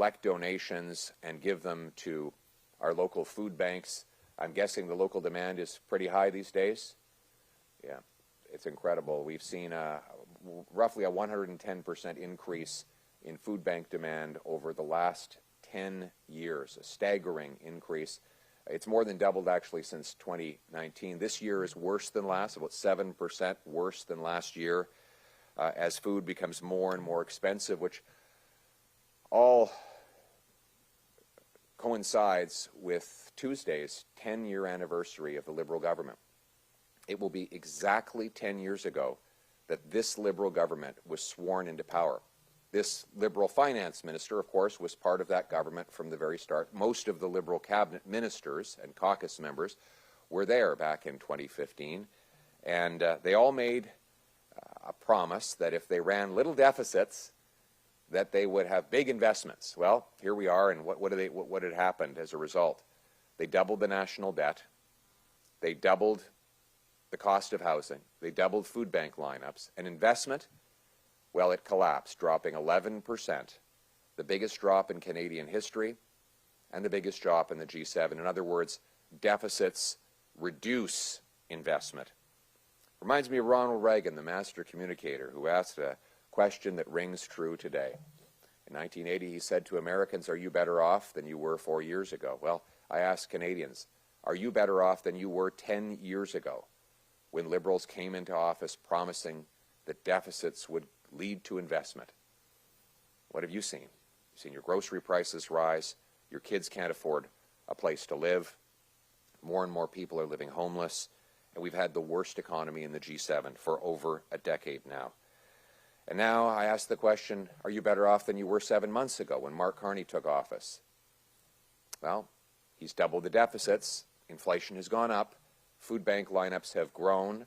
collect donations and give them to our local food banks. I'm guessing the local demand is pretty high these days. Yeah, it's incredible. We've seen roughly a 110% increase in food bank demand over the last 10 years, a staggering increase. It's more than doubled actually since 2019. This year is worse than last, about 7% worse than last year, as food becomes more and more expensive, which all coincides with Tuesday's 10-year anniversary of the Liberal government. It will be exactly 10 years ago that this Liberal government was sworn into power. This Liberal finance minister, of course, was part of that government from the very start. Most of the Liberal cabinet ministers and caucus members were there back in 2015, and they all made a promise that if they ran little deficits, that they would have big investments. Well, here we are, and what had happened as a result? They doubled the national debt. They doubled the cost of housing. They doubled food bank lineups. And investment, well, it collapsed, dropping 11%, the biggest drop in Canadian history and the biggest drop in the G7. In other words, deficits reduce investment. Reminds me of Ronald Reagan, the master communicator, who asked a question that rings true today. In 1980, he said to Americans, "Are you better off than you were 4 years ago?" Well, I ask Canadians, are you better off than you were 10 years ago when Liberals came into office promising that deficits would lead to investment? What have you seen? You've seen your grocery prices rise, your kids can't afford a place to live, more and more people are living homeless, and we've had the worst economy in the G7 for over a decade now. And now I ask the question, are you better off than you were 7 months ago when Mark Carney took office? Well, he's doubled the deficits, inflation has gone up, food bank lineups have grown,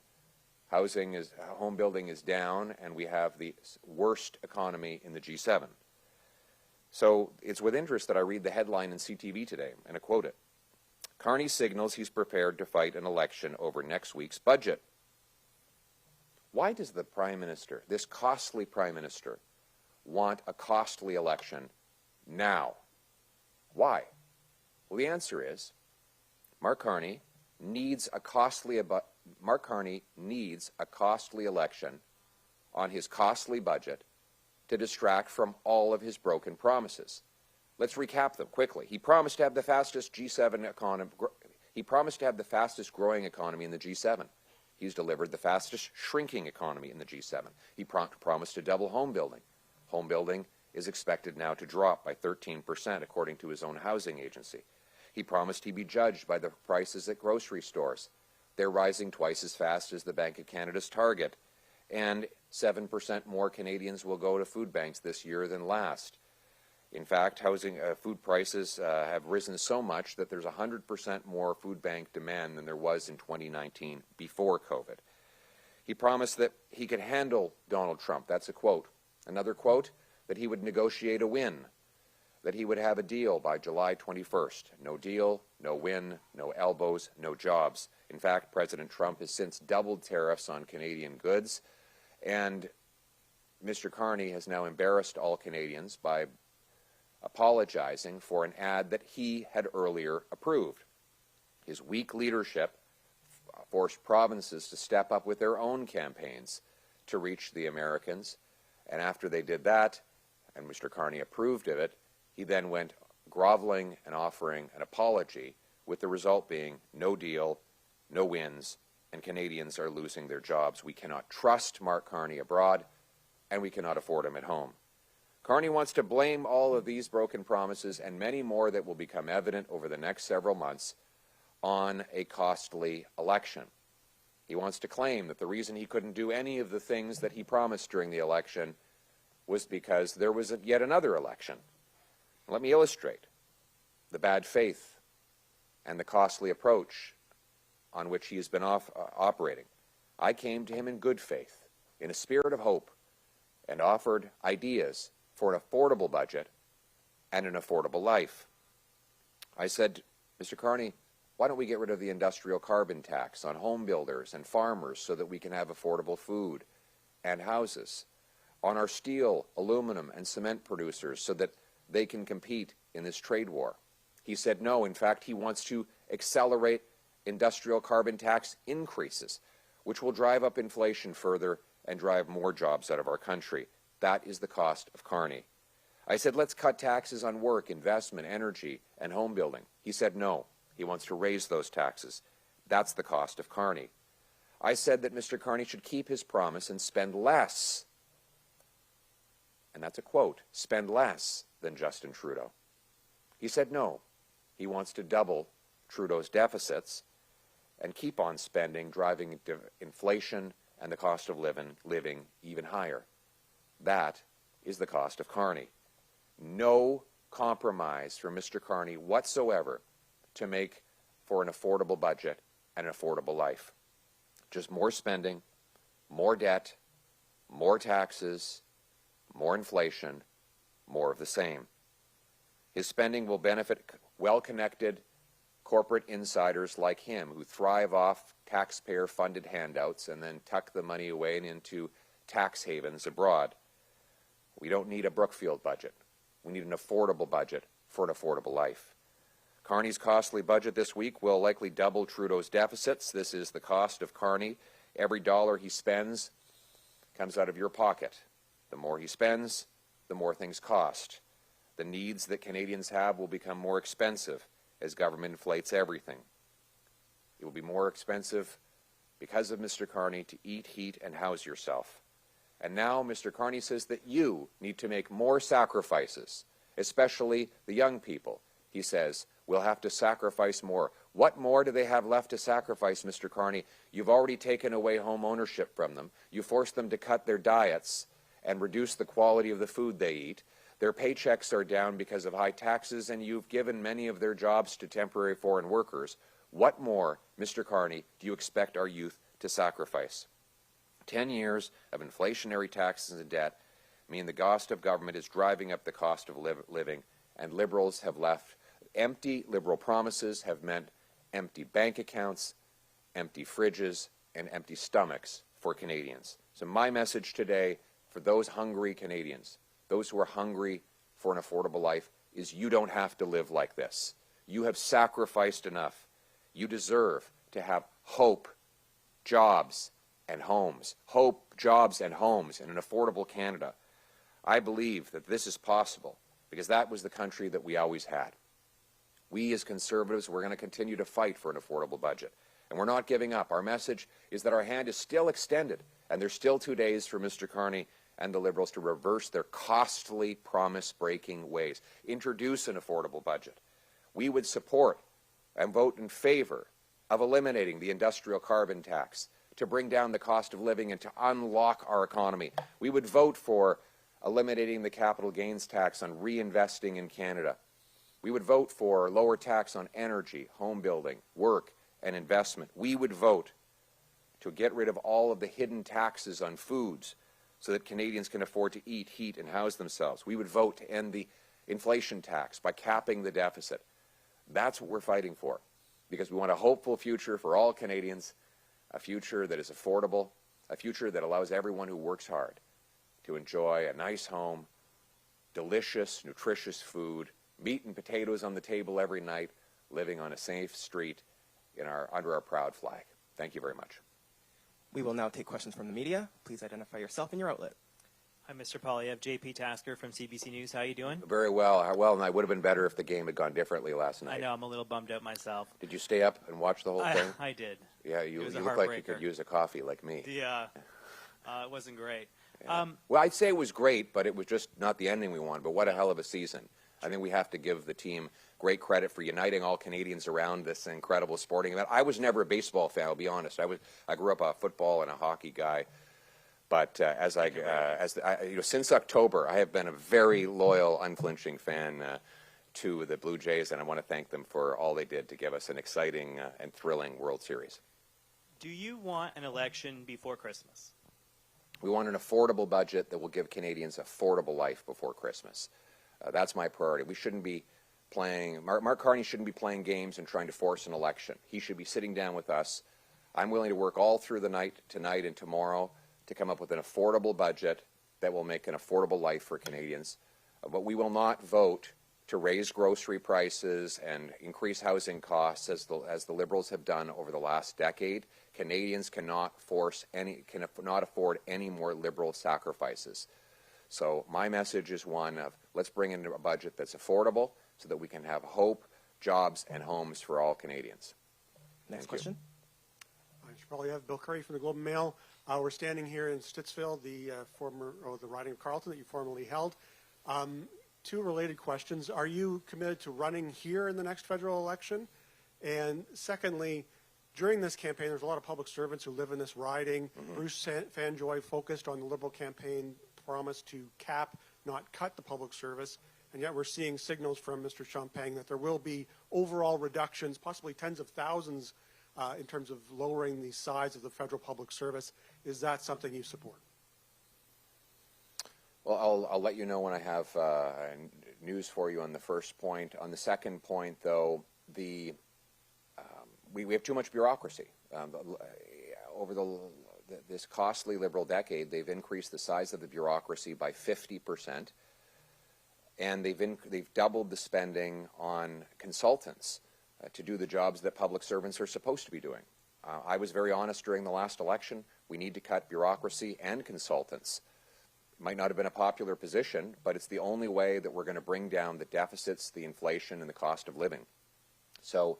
home building is down, and we have the worst economy in the G7. So it's with interest that I read the headline in CTV today, and I quote it. Carney signals he's prepared to fight an election over next week's budget. Why does the Prime Minister, this costly Prime Minister, want a costly election now? Why? Well, the answer is Mark Carney needs a costly election on his costly budget to distract from all of his broken promises. Let's recap them quickly. He promised to have the fastest G7 economy. He promised to have the fastest growing economy in the G7. He's delivered the fastest shrinking economy in the G7. He promised to double home building. Home building is expected now to drop by 13%, according to his own housing agency. He promised he'd be judged by the prices at grocery stores. They're rising twice as fast as the Bank of Canada's target. And 7% more Canadians will go to food banks this year than last. In fact, food prices have risen so much that there's 100% more food bank demand than there was in 2019 before COVID. He promised that he could handle Donald Trump. That's a quote. Another quote, that he would negotiate a win, that he would have a deal by July 21st. No deal, no win, no elbows, no jobs. In fact, President Trump has since doubled tariffs on Canadian goods, and Mr. Carney has now embarrassed all Canadians by apologizing for an ad that he had earlier approved. His weak leadership forced provinces to step up with their own campaigns to reach the Americans, and after they did that, and Mr. Carney approved of it, he then went groveling and offering an apology, with the result being no deal, no wins, and Canadians are losing their jobs. We cannot trust Mark Carney abroad, and we cannot afford him at home. Carney wants to blame all of these broken promises and many more that will become evident over the next several months on a costly election. He wants to claim that the reason he couldn't do any of the things that he promised during the election was because there was yet another election. Let me illustrate the bad faith and the costly approach on which he has been operating. I came to him in good faith, in a spirit of hope, and offered ideas for an affordable budget and an affordable life. I said, Mr. Carney, why don't we get rid of the industrial carbon tax on home builders and farmers so that we can have affordable food and houses, on our steel, aluminum, and cement producers so that they can compete in this trade war. He said no. In fact, he wants to accelerate industrial carbon tax increases, which will drive up inflation further and drive more jobs out of our country. That is the cost of Carney. I said, let's cut taxes on work, investment, energy, and home building. He said no. He wants to raise those taxes. That's the cost of Carney. I said that Mr. Carney should keep his promise and spend less, and that's a quote, spend less than Justin Trudeau. He said no. He wants to double Trudeau's deficits and keep on spending, driving inflation and the cost of living even higher. That is the cost of Carney. No compromise from Mr. Carney whatsoever to make for an affordable budget and an affordable life. Just more spending, more debt, more taxes, more inflation, more of the same. His spending will benefit well-connected corporate insiders like him who thrive off taxpayer-funded handouts and then tuck the money away and into tax havens abroad. We don't need a Brookfield budget. We need an affordable budget for an affordable life. Carney's costly budget this week will likely double Trudeau's deficits. This is the cost of Carney. Every dollar he spends comes out of your pocket. The more he spends, the more things cost. The needs that Canadians have will become more expensive as government inflates everything. It will be more expensive because of Mr. Carney to eat, heat, and house yourself. And now Mr. Carney says that you need to make more sacrifices, especially the young people. He says, we'll have to sacrifice more. What more do they have left to sacrifice, Mr. Carney? You've already taken away home ownership from them. You forced them to cut their diets and reduce the quality of the food they eat. Their paychecks are down because of high taxes, and you've given many of their jobs to temporary foreign workers. What more, Mr. Carney, do you expect our youth to sacrifice? 10 years of inflationary taxes and debt mean the cost of government is driving up the cost of living, and Liberals have left. Empty Liberal promises have meant empty bank accounts, empty fridges, and empty stomachs for Canadians. So my message today for those hungry Canadians, those who are hungry for an affordable life, is you don't have to live like this. You have sacrificed enough. You deserve to have hope, jobs, and homes. Hope, jobs, and homes in an affordable Canada. I believe that this is possible because that was the country that we always had. We as Conservatives, we're going to continue to fight for an affordable budget. And we're not giving up. Our message is that our hand is still extended, and there's still 2 days for Mr. Carney and the Liberals to reverse their costly, promise-breaking ways. Introduce an affordable budget. We would support and vote in favor of eliminating the industrial carbon tax to bring down the cost of living and to unlock our economy. We would vote for eliminating the capital gains tax on reinvesting in Canada. We would vote for lower tax on energy, home building, work, and investment. We would vote to get rid of all of the hidden taxes on foods so that Canadians can afford to eat, heat, and house themselves. We would vote to end the inflation tax by capping the deficit. That's what we're fighting for, because we want a hopeful future for all Canadians, a future that is affordable, a future that allows everyone who works hard to enjoy a nice home, delicious, nutritious food, meat and potatoes on the table every night, living on a safe street under our proud flag. Thank you very much. We will now take questions from the media. Please identify yourself and your outlet. Hi, Mr. Polyev. JP Tasker from CBC News. How are you doing? Very well. Well, and I would have been better if the game had gone differently last night. I know. I'm a little bummed out myself. Did you stay up and watch the whole thing? I did. Yeah, you look like you could use a coffee like me. Yeah. It wasn't great. Yeah. Well, I'd say it was great, but it was just not the ending we wanted. But what a hell of a season. I think we have to give the team great credit for uniting all Canadians around this incredible sporting event. I was never a baseball fan, I'll be honest. I grew up a football and a hockey guy. But since October, I have been a very loyal, unflinching fan to the Blue Jays, and I want to thank them for all they did to give us an exciting and thrilling World Series. Do you want an election before Christmas? We want an affordable budget that will give Canadians affordable life before Christmas. That's my priority. We shouldn't be playing, Mark Carney shouldn't be playing games and trying to force an election. He should be sitting down with us. I'm willing to work all through the night, tonight and tomorrow, to come up with an affordable budget that will make an affordable life for Canadians. But we will not vote to raise grocery prices and increase housing costs as the Liberals have done over the last decade. Canadians cannot afford any more Liberal sacrifices. So my message is one of let's bring in a budget that's affordable so that we can have hope, jobs, and homes for all Canadians. Next question. I should probably have Bill Curry from the Globe and Mail. We're standing here in Stittsville, the riding of Carleton that you formerly held. Two related questions. Are you committed to running here in the next federal election? And secondly, during this campaign, there's a lot of public servants who live in this riding. Bruce Fanjoy focused on the Liberal campaign promise to cap, not cut the public service. And yet we're seeing signals from Mr. Champagne that there will be overall reductions, possibly tens of thousands, in terms of lowering the size of the federal public service. Is that something you support? Well, I'll let you know when I have news for you on the first point. On the second point, though, we have too much bureaucracy. Over this costly Liberal decade, they've increased the size of the bureaucracy by 50%, and they've doubled the spending on consultants to do the jobs that public servants are supposed to be doing. I was very honest during the last election. We need to cut bureaucracy and consultants. Might not have been a popular position, but it's the only way that we're going to bring down the deficits, the inflation, and the cost of living. So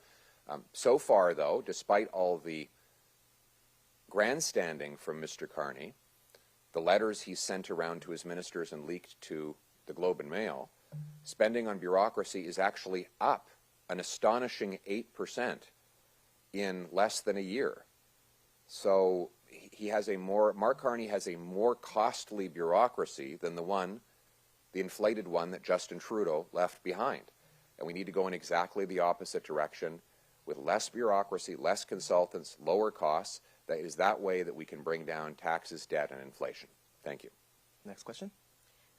far, though, despite all the grandstanding from Mr. Carney, the letters he sent around to his ministers and leaked to the Globe and Mail, spending on bureaucracy is actually up an astonishing 8% in less than a year. So Mark Carney has a more costly bureaucracy than the inflated one that Justin Trudeau left behind. And we need to go in exactly the opposite direction with less bureaucracy, less consultants, lower costs. That is that way that we can bring down taxes, debt, and inflation. Thank you. Next question.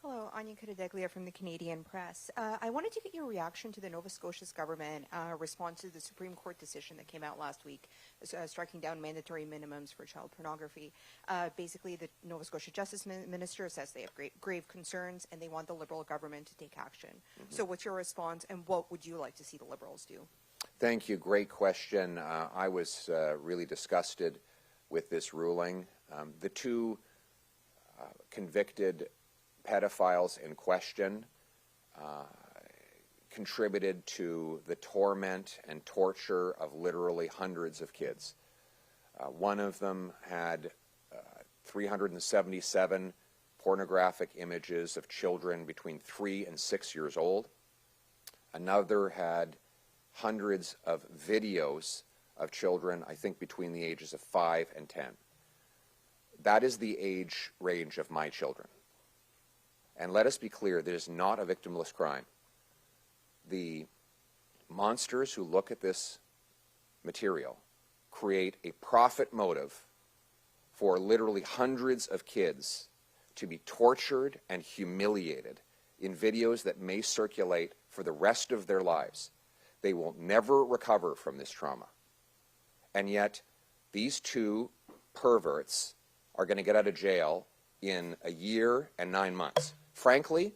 Hello, Anya Kudadeglia from the Canadian Press. I wanted to get your reaction to the Nova Scotia's government response to the Supreme Court decision that came out last week, striking down mandatory minimums for child pornography. Basically, the Nova Scotia Justice Minister says they have grave concerns and they want the Liberal government to take action. So what's your response, and what would you like to see the Liberals do? Thank you. Great question. I was really disgusted with this ruling. The two convicted pedophiles in question contributed to the torment and torture of literally hundreds of kids. One of them had 377 pornographic images of children between 3 and 6 years old. Another had hundreds of videos of children, I think between the ages of 5 and 10. That is the age range of my children. And let us be clear, that is not a victimless crime. The monsters who look at this material create a profit motive for literally hundreds of kids to be tortured and humiliated in videos that may circulate for the rest of their lives. They will never recover from this trauma. And yet, these two perverts are going to get out of jail in a year and 9 months. Frankly,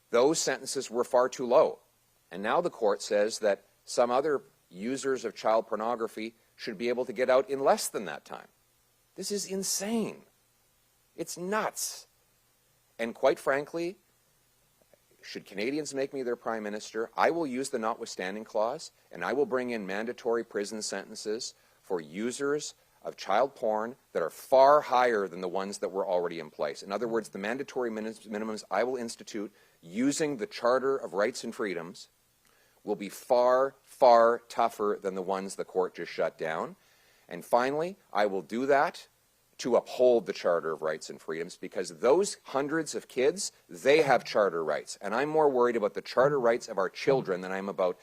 those sentences were far too low. And now the court says that some other users of child pornography should be able to get out in less than that time. This is insane. It's nuts. And quite frankly, should Canadians make me their Prime Minister, I will use the notwithstanding clause, and I will bring in mandatory prison sentences for users of child porn that are far higher than the ones that were already in place. In other words, the mandatory minimums I will institute using the Charter of Rights and Freedoms will be far, far tougher than the ones the court just shut down. And finally, I will do that to uphold the Charter of Rights and Freedoms, because those hundreds of kids, they have charter rights. And I'm more worried about the charter rights of our children than I am about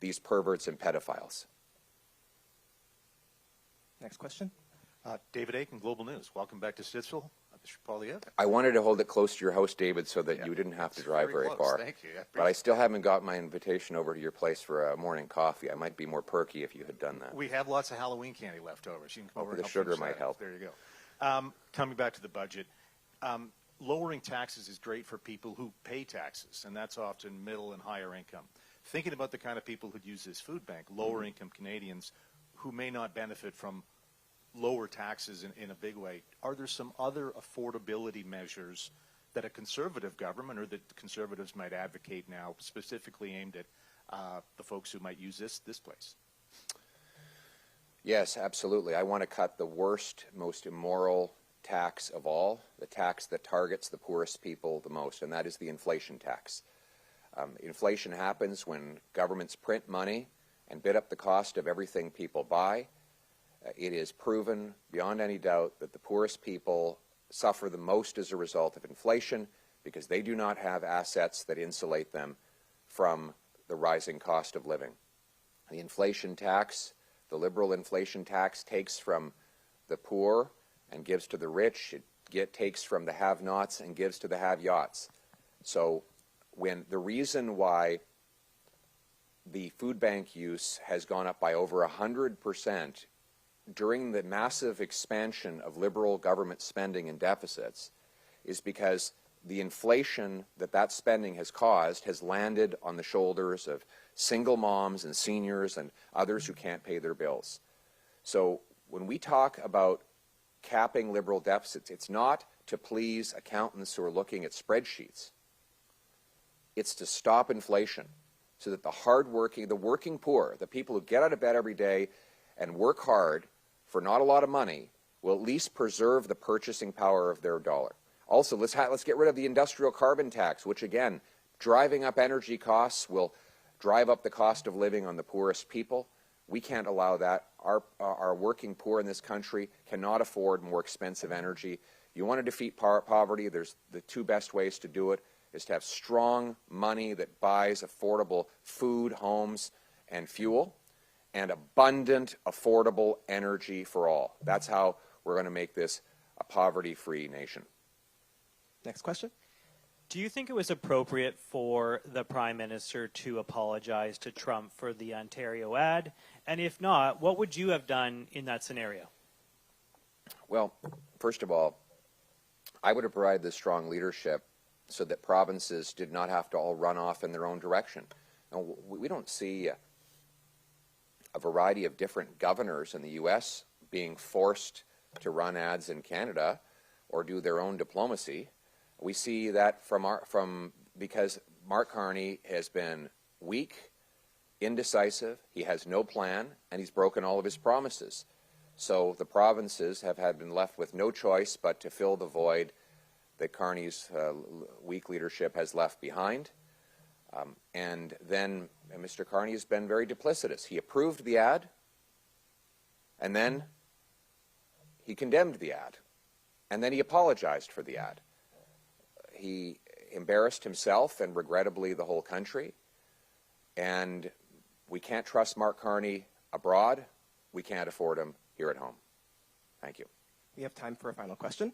these perverts and pedophiles. Next question. David Aiken, Global News. Welcome back to Stittsville. Mr. Poilievre. I wanted to hold it close to your house, David, so that you didn't have to drive very far. Thank you. But I still haven't got my invitation over to your place for a morning coffee. I might be more perky if you had done that. We have lots of Halloween candy left over. So you can come over the and sugar might help. There you go. Coming back to the budget, lowering taxes is great for people who pay taxes, and that's often middle and higher income. Thinking about the kind of people who'd use this food bank, lower income Canadians who may not benefit from lower taxes in a big way, are there some other affordability measures that a conservative government or that Conservatives might advocate now, specifically aimed at the folks who might use this place? Yes, absolutely. I want to cut the worst, most immoral tax of all, the tax that targets the poorest people the most, and that is the inflation tax. Inflation happens when governments print money and bid up the cost of everything people buy. It is proven beyond any doubt that the poorest people suffer the most as a result of inflation because they do not have assets that insulate them from the rising cost of living. The inflation tax, the liberal inflation tax, takes from the poor and gives to the rich. It takes from the have-nots and gives to the have-yots. So when the reason why the food bank use has gone up by over 100% during the massive expansion of liberal government spending and deficits is because the inflation that spending has caused has landed on the shoulders of single moms and seniors and others who can't pay their bills. So when we talk about capping liberal deficits, it's not to please accountants who are looking at spreadsheets. It's to stop inflation so that the hardworking, the working poor, the people who get out of bed every day and work hard for not a lot of money will at least preserve the purchasing power of their dollar. Also, let's get rid of the industrial carbon tax, which again, driving up energy costs will drive up the cost of living on the poorest people. We can't allow that. Our working poor in this country cannot afford more expensive energy. You want to defeat poverty, there's the two best ways to do it is to have strong money that buys affordable food, homes, and fuel, and abundant, affordable energy for all. That's how we're going to make this a poverty-free nation. Next question. Do you think it was appropriate for the Prime Minister to apologize to Trump for the Ontario ad? And if not, what would you have done in that scenario? Well, first of all, I would have provided the strong leadership so that provinces did not have to all run off in their own direction. Now, we don't see a variety of different governors in the U.S. being forced to run ads in Canada or do their own diplomacy. We see that because Mark Carney has been weak, indecisive, he has no plan, and he's broken all of his promises. So the provinces have been left with no choice but to fill the void that Carney's weak leadership has left behind. And then Mr. Carney has been very duplicitous. He approved the ad, and then he condemned the ad, and then he apologized for the ad. He embarrassed himself and regrettably the whole country, and we can't trust Mark Carney abroad. We can't afford him here at home. Thank you. We have time for a final question.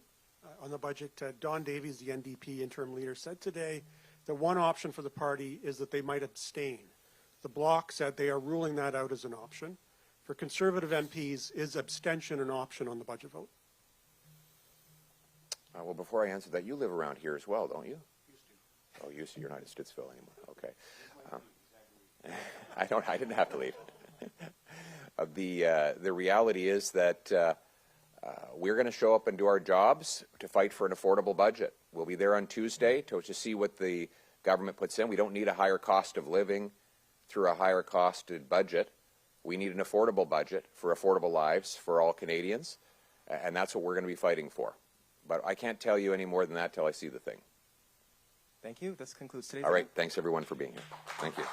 On the budget, Don Davies, the NDP interim leader, said today that one option for the party is that they might abstain. The Bloc said they are ruling that out as an option. For Conservative MPs, is abstention an option on the budget vote? Well, before I answer that, you live around here as well, don't you? Used to. Oh, used to. You're not in Stittsville anymore. Okay. I didn't have to leave. The reality is that we're going to show up and do our jobs to fight for an affordable budget. We'll be there on Tuesday to see what the government puts in. We don't need a higher cost of living through a higher costed budget. We need an affordable budget for affordable lives for all Canadians, and that's what we're going to be fighting for. But I can't tell you any more than that till I see the thing. Thank you. This concludes today's All right. Thanks, everyone, for being here. Thank you.